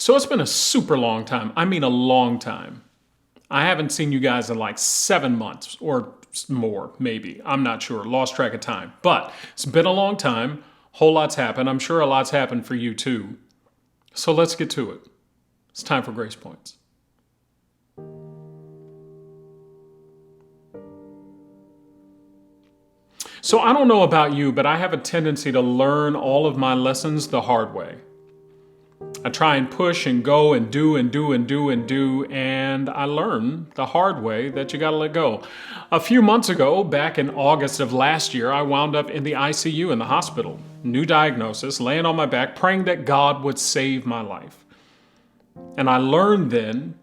So it's been a super long time. I mean, a long time. I haven't seen you guys in like 7 months or more, maybe. I'm not sure. Lost track of time. But it's been a long time. Whole lot's happened. I'm sure a lot's happened for you too. So let's get to it. It's time for Grace Points. So I don't know about you, but I have a tendency to learn all of my lessons the hard way. I try and push and go and do, and I learn the hard way that you gotta let go. A few months ago, back in August of last year, I wound up in the ICU in the hospital. New diagnosis, laying on my back, praying that God would save my life. And I learned then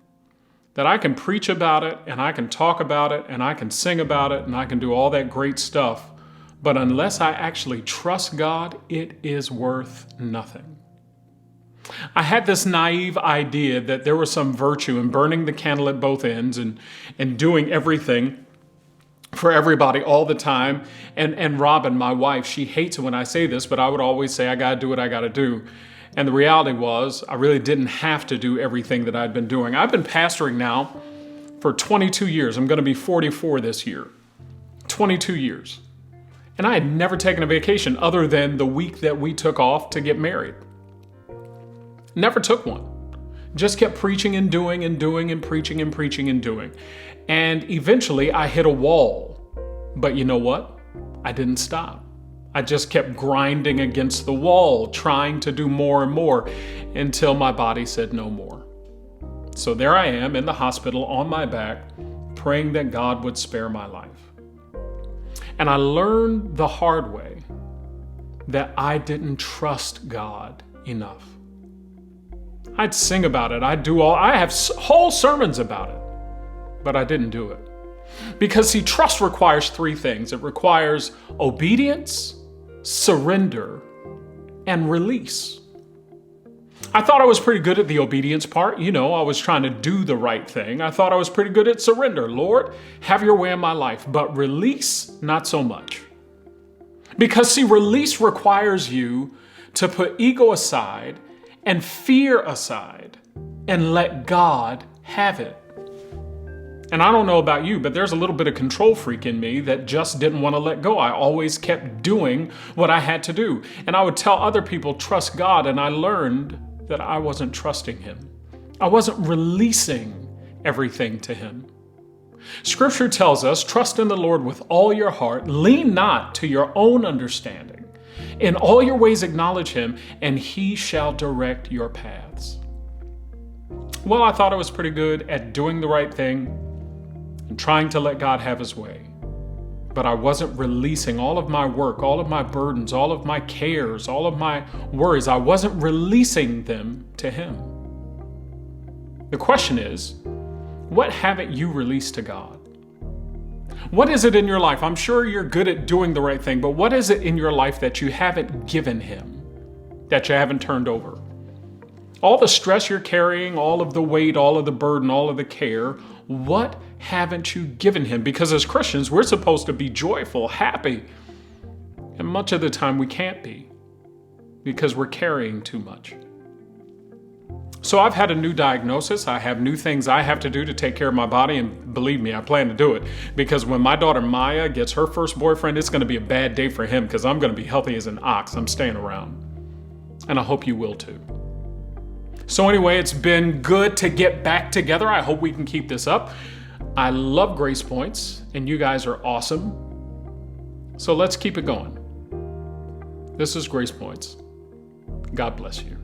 that I can preach about it, and I can talk about it, and I can sing about it, and I can do all that great stuff. But unless I actually trust God, it is worth nothing. I had this naive idea that there was some virtue in burning the candle at both ends and doing everything for everybody all the time. And Robin, my wife, she hates it when I say this, but I would always say, I got to do what I got to do. And the reality was, I really didn't have to do everything that I'd been doing. I've been pastoring now for 22 years. I'm going to be 44 this year. 22 years. And I had never taken a vacation other than the week that we took off to get married. Never took one. Just kept preaching and doing and preaching and doing. And eventually I hit a wall. But you know what? I didn't stop. I just kept grinding against the wall, trying to do more and more until my body said no more. So there I am in the hospital on my back, praying that God would spare my life. And I learned the hard way that I didn't trust God enough. I'd sing about it. I have whole sermons about it, but I didn't do it. Because see, trust requires 3 things. It requires obedience, surrender, and release. I thought I was pretty good at the obedience part. I was trying to do the right thing. I thought I was pretty good at surrender. Lord, have your way in my life. But release, not so much. Because see, release requires you to put ego aside and fear aside and let God have it. And I don't know about you, but there's a little bit of control freak in me that just didn't want to let go. I always kept doing what I had to do. And I would tell other people, trust God, and I learned that I wasn't trusting Him. I wasn't releasing everything to Him. Scripture tells us, trust in the Lord with all your heart, lean not to your own understanding. In all your ways acknowledge Him, and He shall direct your paths. Well, I thought I was pretty good at doing the right thing and trying to let God have His way. But I wasn't releasing all of my work, all of my burdens, all of my cares, all of my worries. I wasn't releasing them to Him. The question is, what haven't you released to God? What is it in your life? I'm sure you're good at doing the right thing, but what is it in your life that you haven't given Him, that you haven't turned over? All the stress you're carrying, all of the weight, all of the burden, all of the care, what haven't you given Him? Because as Christians, we're supposed to be joyful, happy. And much of the time we can't be because we're carrying too much. So I've had a new diagnosis. I have new things I have to do to take care of my body. And believe me, I plan to do it. Because when my daughter Maya gets her first boyfriend, it's going to be a bad day for him because I'm going to be healthy as an ox. I'm staying around. And I hope you will too. So anyway, it's been good to get back together. I hope we can keep this up. I love Grace Points, and you guys are awesome. So let's keep it going. This is Grace Points. God bless you.